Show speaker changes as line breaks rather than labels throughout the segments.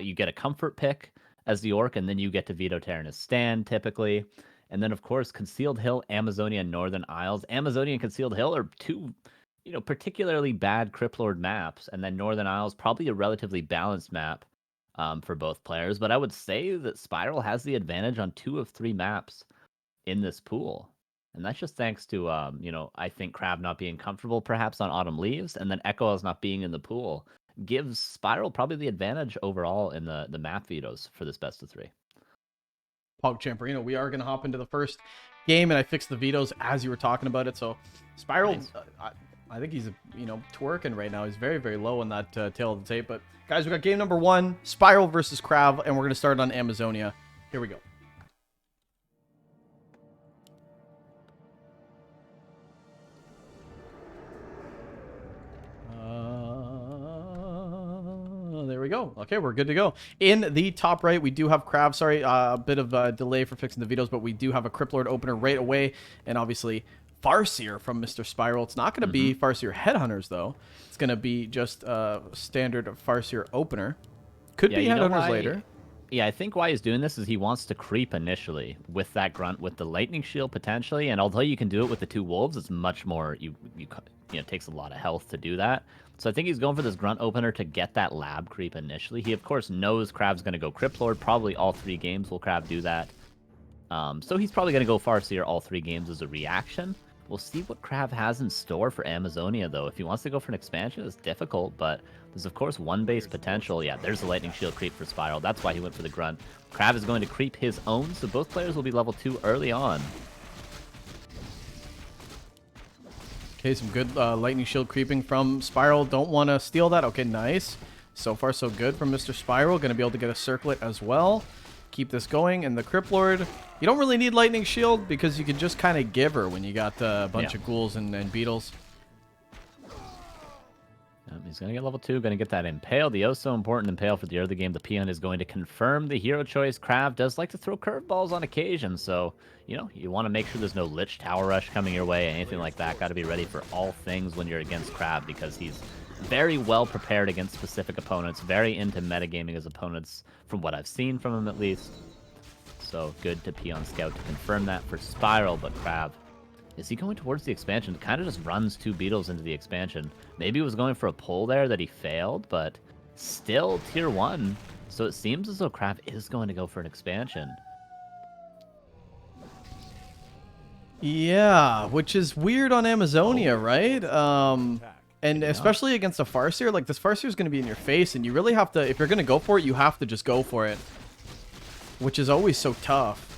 you get a comfort pick as the orc, and then you get to veto Terranus stand typically. And then, of course, Concealed Hill, Amazonia, and Northern Isles. Amazonia and Concealed Hill are two, particularly bad Crypt Lord maps. And then Northern Isles, probably a relatively balanced map for both players. But I would say that Spiral has the advantage on 2 of 3 maps in this pool. And that's just thanks to, I think KraV not being comfortable perhaps on Autumn Leaves, and then Echoes not being in the pool gives Spiral probably the advantage overall in the map vetoes for this best of 3.
PogChamperino, we are going to hop into the first game, and I fixed the vetoes as you were talking about it. So Spiral, nice. I think he's twerking right now. He's very, very low on that tail of the tape. But guys, we got game number 1, Spiral versus KraV, and we're going to start on Amazonia. Here we go. There we go. Okay, we're good to go. In the top right, we do have KraV. Sorry, a bit of a delay for fixing the vetoes, but we do have a Crypt Lord opener right away. And obviously, Farseer from Mr. Spiral. It's not going to be Farseer Headhunters, though. It's going to be just a standard Farseer opener. Could be Headhunters later.
Yeah, I think why he's doing this is he wants to creep initially with that grunt, with the lightning shield potentially. And although you can do it with the 2 wolves, it's much more, it takes a lot of health to do that. So I think he's going for this grunt opener to get that lab creep initially. He, of course, knows KraV's going to go Crypt Lord. Probably all 3 games will KraV do that. So he's probably going to go Farseer all 3 games as a reaction. We'll see what KraV has in store for Amazonia, though. If he wants to go for an expansion, it's difficult, but there's, of course, 1 base potential. Yeah, there's a lightning shield creep for Spiral. That's why he went for the grunt. KraV is going to creep his own, so both players will be level 2 early on.
Okay, some good lightning shield creeping from Spiral. Don't want to steal that. Okay, nice. So far, so good from Mr. Spiral. Going to be able to get a circlet as well. Keep this going. And the Crypt Lord, you don't really need lightning shield because you can just kind of give her when you got a bunch of ghouls and beetles.
He's going to get level 2, going to get that Impale. The so important Impale for the early game. The Peon is going to confirm the hero choice. KraV does like to throw curveballs on occasion, so, you want to make sure there's no Lich Tower Rush coming your way, anything like that. Got to be ready for all things when you're against KraV, because he's very well prepared against specific opponents, very into metagaming his opponents, from what I've seen from him at least. So good to Peon Scout to confirm that for Spiral, but KraV, is he going towards the expansion? Kind of just runs 2 beetles into the expansion. Maybe he was going for a pull there that he failed, but still tier 1. So it seems as though KraV is going to go for an expansion.
Yeah, which is weird on Amazonia, right? And especially against a Farseer, like this Farseer is going to be in your face, and you really have to, if you're going to go for it, you have to just go for it, which is always so tough.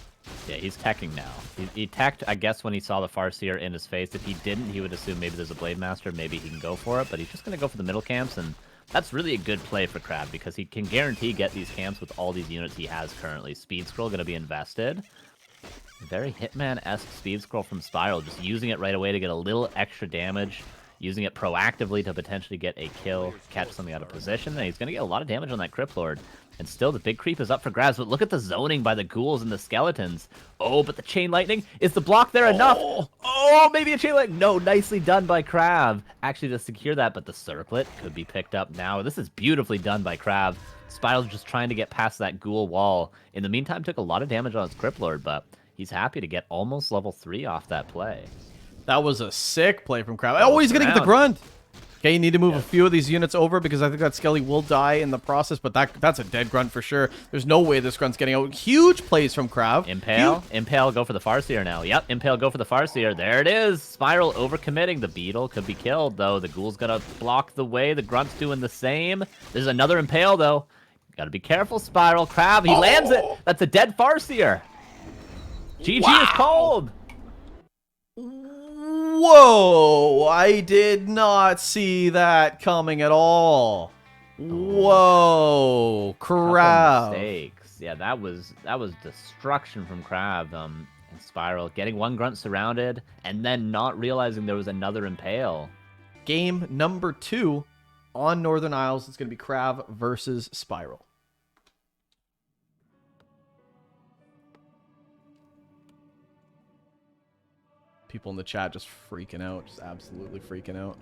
Yeah, he's teching now. He teched, I guess, when he saw the Farseer in his face. If he didn't, he would assume maybe there's a Blade Master, maybe he can go for it, but he's just going to go for the middle camps, and that's really a good play for KraV, because he can guarantee get these camps with all these units he has currently. Speed Scroll going to be invested. Very Hitman-esque Speed Scroll from Spiral, just using it right away to get a little extra damage, using it proactively to potentially get a kill, catch something out of position, and he's going to get a lot of damage on that Crypt Lord. And still, the big creep is up for grabs, but look at the zoning by the ghouls and the skeletons. Oh, but the Chain Lightning, is the block there enough? Oh, maybe a Chain Lightning. No, nicely done by KraV. Actually, to secure that, but the circlet could be picked up now. This is beautifully done by KraV. Spiral's just trying to get past that ghoul wall. In the meantime, took a lot of damage on his Crypt Lord, but he's happy to get almost level 3 off that play.
That was a sick play from KraV. Oh, he's going to get the grunt. Okay, you need to move a few of these units over because I think that Skelly will die in the process, but that's a dead grunt for sure. There's no way this grunt's getting out. Huge plays from KraV.
Impale. Impale go for the Farseer now. Yep, Impale go for the Farseer. There it is. Spiral overcommitting. The Beetle could be killed, though. The Ghoul's going to block the way. The Grunt's doing the same. There's another Impale, though. Got to be careful, Spiral. KraV, he lands it. That's a dead Farseer. GG is cold.
Whoa, I did not see that coming at all. Whoa, KraV.
Mistakes. Yeah, that was destruction from KraV. And Spiral getting 1 grunt surrounded and then not realizing there was another Impale.
Game number 2 on Northern Isles. It's going to be KraV versus Spiral. People in the chat just freaking out, just absolutely freaking out.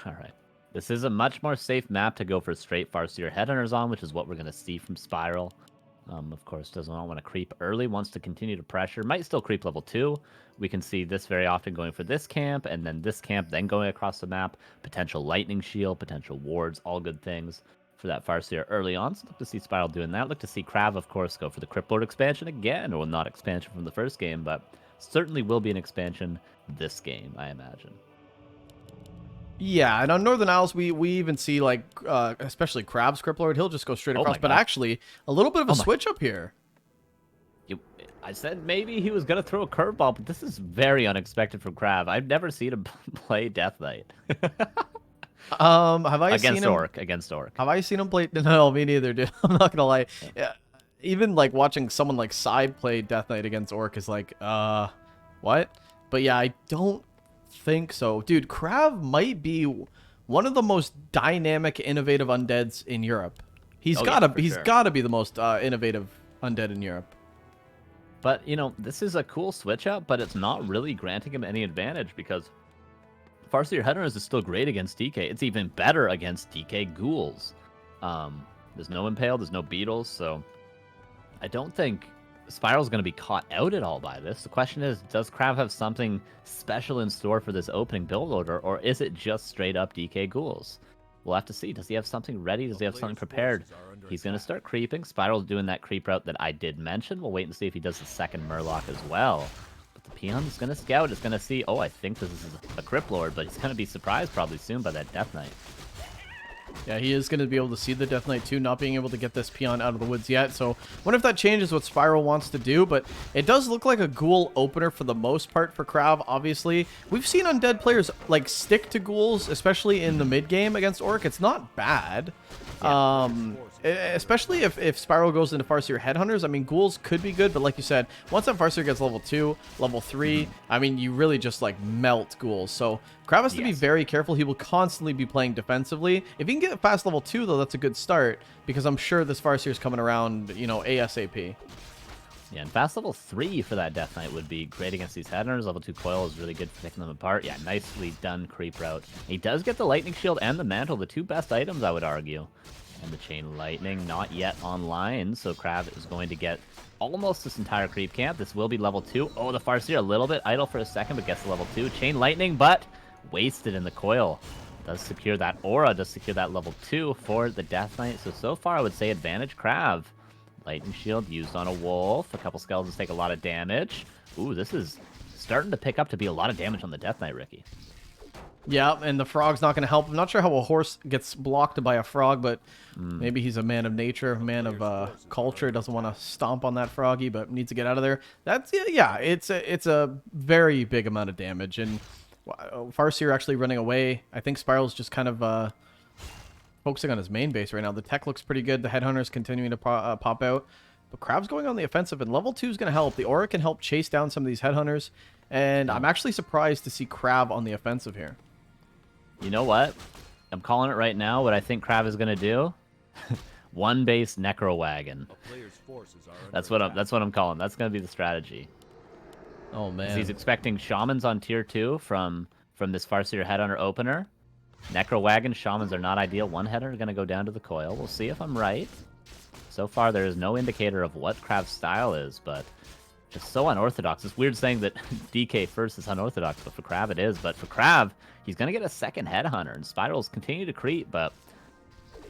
All right. This is a much more safe map to go for straight Farseer Headhunters on, which is what we're going to see from Spiral. Of course, does not want to creep early, wants to continue to pressure. Might still creep level 2. We can see this very often going for this camp, and then this camp, then going across the map. Potential lightning shield, potential wards, all good things for that Farseer early on. So look to see Spiral doing that. Look to see KraV, of course, go for the Crypt Lord expansion again. Or not expansion from the first game, but certainly will be an expansion this game, I imagine.
Yeah, and on Northern Isles, we even see, like, especially KraV's Crypt Lord, he'll just go straight across. But actually, a little bit of a switch up here.
I said maybe he was going to throw a curveball, but this is very unexpected from KraV. I've never seen him play Death Knight.
Have I seen him...
Against Orc.
Have I seen him play... No, me neither, dude. I'm not going to lie. Yeah. Even, like, watching someone like Side play Death Knight against Orc is like, what? But yeah, I don't think so. Dude, KraV might be one of the most dynamic, innovative undeads in Europe. He's got to be the most innovative undead in Europe.
But, you know, this is a cool switch up, but it's not really granting him any advantage because Farseer Headhunters is still great against DK. It's even better against DK Ghouls. There's no Impale, there's no Beetles, so I don't think Spiral's going to be caught out at all by this. The question is, does KraV have something special in store for this opening build order, or is it just straight up DK Ghouls? We'll have to see. Does he have something ready? Does he have something prepared? He's going to start creeping. Spiral's doing that creep route that I did mention. We'll wait and see if he does the second Murloc as well. But the Peon's going to scout. It's going to see, oh, I think this is a Crypt Lord, but he's going to be surprised probably soon by that Death Knight.
Yeah, he is going to be able to see the Death Knight too, not being able to get this Peon out of the woods yet. So, wonder if that changes what Spiral wants to do, but it does look like a Ghoul opener for the most part for KraV, obviously. We've seen undead players, like, stick to Ghouls, especially in the mid-game against Orc. It's not bad. Yeah. Especially if Spiral goes into Farseer Headhunters. I mean, Ghouls could be good, but like you said, once that Farseer gets level 2, level 3, I mean, you really just, like, melt Ghouls. So, KraV has to be very careful. He will constantly be playing defensively. If he can get past level 2, though, that's a good start, because I'm sure this Farseer is coming around, you know, ASAP.
Yeah, and fast level 3 for that Death Knight would be great against these Headhunters. Level 2 Coil is really good for picking them apart. Yeah, nicely done creep route. He does get the Lightning Shield and the Mantle, the two best items, I would argue. And the Chain Lightning not yet online, so KraV is going to get almost this entire creep camp. This will be level 2. Oh, the Farseer a little bit idle for a second, but gets to level 2. Chain Lightning, but wasted in the Coil. Does secure that Aura, does secure that level 2 for the Death Knight. So far I would say advantage KraV. Lightning Shield used on a Wolf. A couple Skeletons take a lot of damage. Ooh, this is starting to pick up to be a lot of damage on the Death Knight, Ricky.
Yeah, and the Frog's not going to help. I'm not sure how a horse gets blocked by a frog, but maybe he's a man of nature, a man of culture, doesn't want to stomp on that Froggy, but needs to get out of there. That's, yeah, it's a very big amount of damage, and Farseer actually running away. I think Spiral's just kind of focusing on his main base right now. The tech looks pretty good. The Headhunter's continuing to pop out. But KraV's going on the offensive, and level 2 is going to help. The Aura can help chase down some of these Headhunters, and I'm actually surprised to see KraV on the offensive here.
You know what? I'm calling it right now. What I think KraV is going to do? One base Necro Wagon. That's what I'm calling. That's going to be the strategy.
Oh man.
He's expecting Shamans on tier 2 from this Farseer Headhunter opener. Necro Wagon, Shamans are not ideal. One Headhunter is going to go down to the Coil. We'll see if I'm right. So far, there is no indicator of what KraV's style is, but just so unorthodox. It's weird saying that DK first is unorthodox, but for KraV it is. But for KraV, he's going to get a second Headhunter, and Spirals continue to creep, but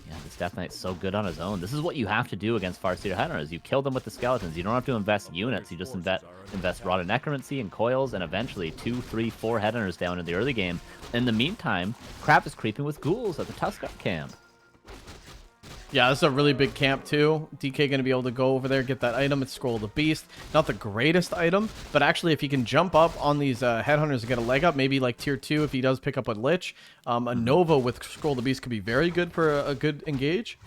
yeah, this Death Knight's so good on his own. This is what you have to do against Farseer Headhunters. You kill them with the Skeletons. You don't have to invest units. You just invest Rod of Necromancy and Coils, and eventually 2, 3, 4 Headhunters down in the early game. In the meantime, KraV is creeping with Ghouls at the Tuskar camp.
Yeah, this is a really big camp, too. DK going to be able to go over there, get that item. It's Scroll of the Beast. Not the greatest item, but actually, if he can jump up on these Headhunters and get a leg up, maybe like tier 2 if he does pick up a Lich, a Nova with Scroll of the Beast could be very good for a good engage.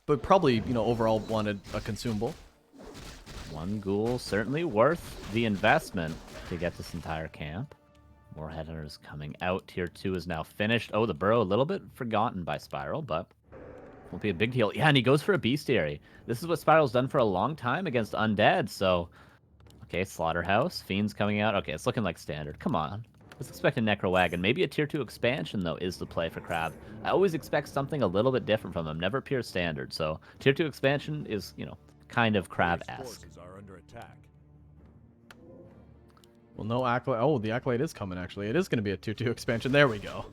But probably, you know, overall wanted a consumable.
One Ghoul, certainly worth the investment to get this entire camp. More Headhunters coming out. Tier 2 is now finished. Oh, the Burrow, a little bit forgotten by Spiral, but won't be a big deal. Yeah, and he goes for a Bestiary. This is what Spiral's done for a long time against Undead, so... Okay, Slaughterhouse. Fiends coming out. Okay, it's looking like standard. Come on. was expecting Necro Wagon. Maybe a tier 2 expansion, though, is the play for KraV. I always expect something a little bit different from him, never pure standard. So tier 2 expansion is, you know, kind of KraV-esque.
Well, no Acolyte. Oh, the Acolyte is coming, actually. It is going to be a tier 2 expansion. There we go.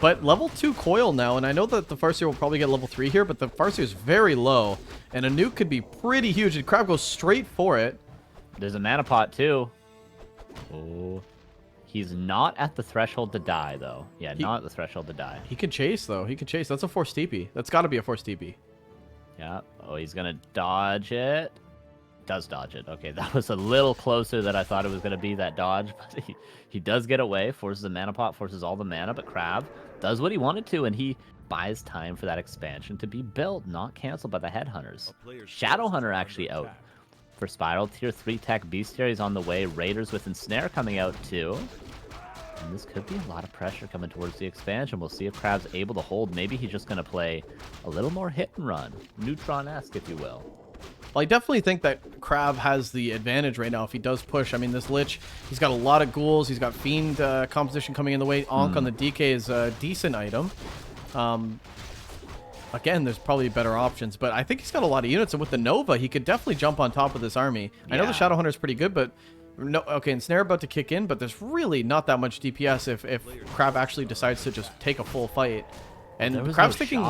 But level 2 coil now, and I know that the Farseer will probably get level 3 here, but the Farseer is very low, and a nuke could be pretty huge, and KraV goes straight for it.
There's a mana pot, too. Oh. He's not at the threshold to die, though. Yeah, not at the threshold to die.
He can chase, though. He can chase. That's a force TP. That's got to be a force TP.
Yeah. Oh, he's going to dodge it. Does dodge it. Okay, that was a little closer than I thought it was going to be, that dodge. But he does get away, forces the mana pot, forces all the mana, but KraV does what he wanted to, and he buys time for that expansion to be built, not canceled by the Headhunters. Shadowhunter actually out for Spiral. Tier 3 tech Bestiary's on the way. Raiders with Ensnare coming out too. And this could be a lot of pressure coming towards the expansion. We'll see if KraV's able to hold. Maybe he's just going to play a little more hit and run. Neutron-esque, if you will.
Well, I definitely think that KraV has the advantage right now if he does push. I mean, this Lich, he's got a lot of ghouls. He's got Fiend composition coming in the way. Ankh on the DK is a decent item. Again, there's probably better options, but I think he's got a lot of units, and with the Nova, he could definitely jump on top of this army. Yeah. I know the Shadowhunter is pretty good, but no, okay, Ensnare about to kick in, but there's really not that much DPS if KraV actually decides to just take a full fight. And KraV's taking...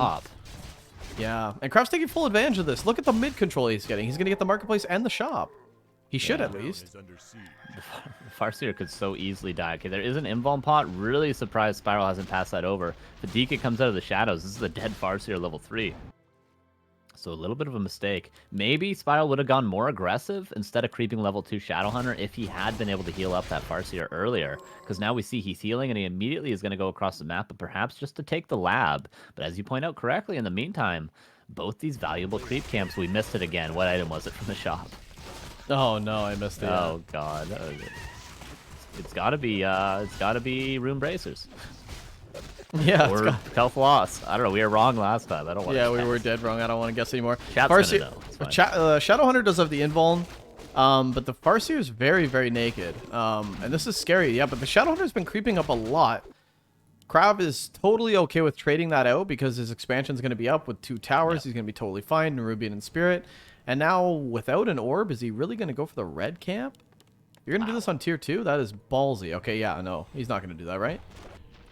Yeah, and KraV's taking full advantage of this. Look at the mid control he's getting. He's going to get the marketplace and the shop. He should at least.
Farseer could so easily die. Okay, there is an invuln pot. Really surprised Spiral hasn't passed that over. If DK comes out of the shadows, this is a dead Farseer level 3. So a little bit of a mistake. Maybe Spiral would have gone more aggressive instead of creeping level 2 Shadowhunter if he had been able to heal up that Farseer earlier. Because now we see he's healing and he immediately is going to go across the map, but perhaps just to take the lab. But as you point out correctly, in the meantime, both these valuable creep camps, we missed it again. What item was it from the shop?
Oh no, I missed it.
Oh god. It's gotta be room bracers.
Yeah,
or health loss. I don't know. We were wrong last time. I don't want.
Yeah, we were dead wrong. I don't want to guess anymore.
Farseer,
Shadowhunter does have the invuln, but the Farseer is very, very naked. And this is scary. Yeah, but the Shadowhunter's been creeping up a lot. KraV is totally okay with trading that out because his expansion's going to be up with 2 towers. Yep. He's going to be totally fine. Nerubian and Spirit. And now, without an orb, is he really going to go for the red camp? You're going to do this on tier 2? That is ballsy. Okay, yeah, no. He's not going to do that, right?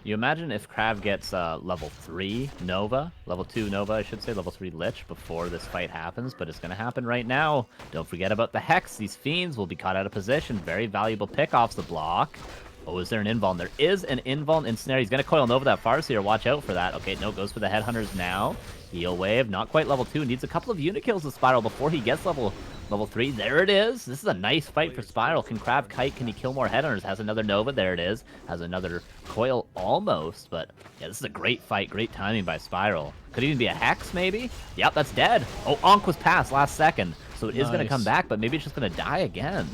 You imagine if KraV gets level 3 Nova, level 2 Nova, I should say, level 3 Lich before this fight happens, but it's going to happen right now. Don't forget about the Hex. These Fiends will be caught out of position. Very valuable pick off the block. Oh, is there an invuln? There is an invuln Ensnare. He's going to coil Nova that Farseer. Watch out for that. Okay, no, goes for the Headhunters now. Heal wave, not quite level 2. Needs a couple of unit kills to Spiral before he gets level 3. There it is. This is a nice fight for Spiral. Can KraV kite? Can he kill more Headhunters? Has another Nova. There it is. Has another coil almost. But yeah, this is a great fight. Great timing by Spiral. Could even be a Hex, maybe? Yep, that's dead. Oh, Ankh was passed last second. So it is going to come back, but maybe it's just going to die again.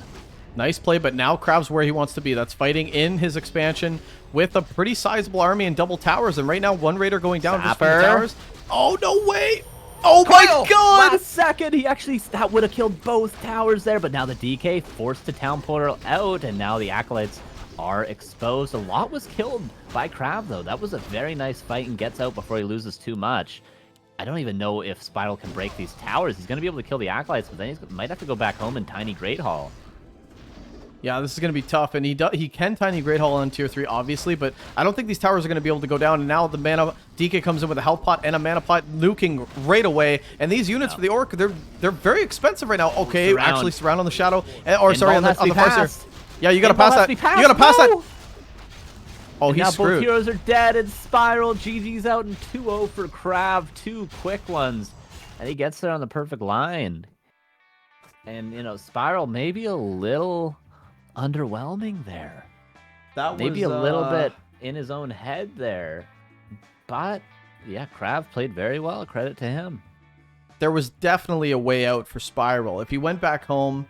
Nice play, but now KraV's where he wants to be. That's fighting in his expansion with a pretty sizable army and double towers. And right now, one Raider going down just for the towers. Oh, no way! Oh my god!
Last second, that would have killed both towers there, but now the DK forced the town portal out, and now the Acolytes are exposed. A lot was killed by KraV, though. That was a very nice fight and gets out before he loses too much. I don't even know if Spiral can break these towers. He's going to be able to kill the Acolytes, but then he might have to go back home in Tiny Great Hall.
Yeah, this is going to be tough, and he can Tiny Great Hall on tier 3, obviously, but I don't think these towers are going to be able to go down, and now the mana DK comes in with a health pot and a mana pot, nuking right away, and these units for the Orc, they're very expensive right now. Okay, actually surround on the Shadow, or sorry, on the Farseer. Yeah, you got to pass that. You got to pass that. Oh, he's screwed.
Now both heroes are dead, and Spiral GG's out in 2-0 for KraV, 2 quick ones, and he gets there on the perfect line. And, you know, Spiral maybe a little underwhelming there.
That
maybe
was,
a little bit in his own head there, but yeah, KraV played very well. Credit to him.
There was definitely a way out for Spiral. If he went back home,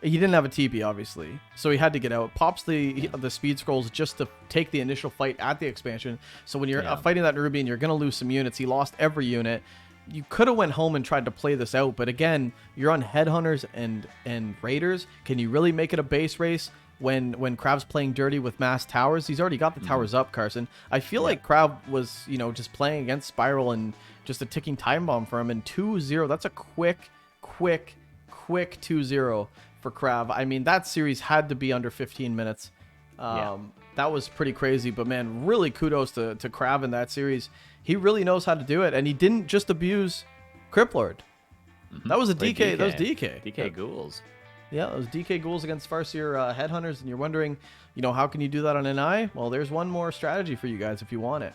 he didn't have a TP obviously, so he had to get out. Pops the speed scrolls just to take the initial fight at the expansion. So when you're fighting that Nerubian, you're gonna lose some units. He lost every unit. You could have went home and tried to play this out, but again, you're on Headhunters and Raiders. Can you really make it a base race? when KraV's playing dirty with mass towers. He's already got the towers up, Carson. I feel like KraV was, you know, just playing against Spiral and just a ticking time bomb for him. And 2-0, that's a quick 2-0 for KraV. I mean, that series had to be under 15 minutes. That was pretty crazy. But, man, really kudos to KraV in that series. He really knows how to do it. And he didn't just abuse Criplord. That was a DK. That was DK.
DK Ghouls.
Yeah, those DK Ghouls against Farseer Headhunters, and you're wondering, you know, how can you do that on NI? Well, there's one more strategy for you guys if you want it.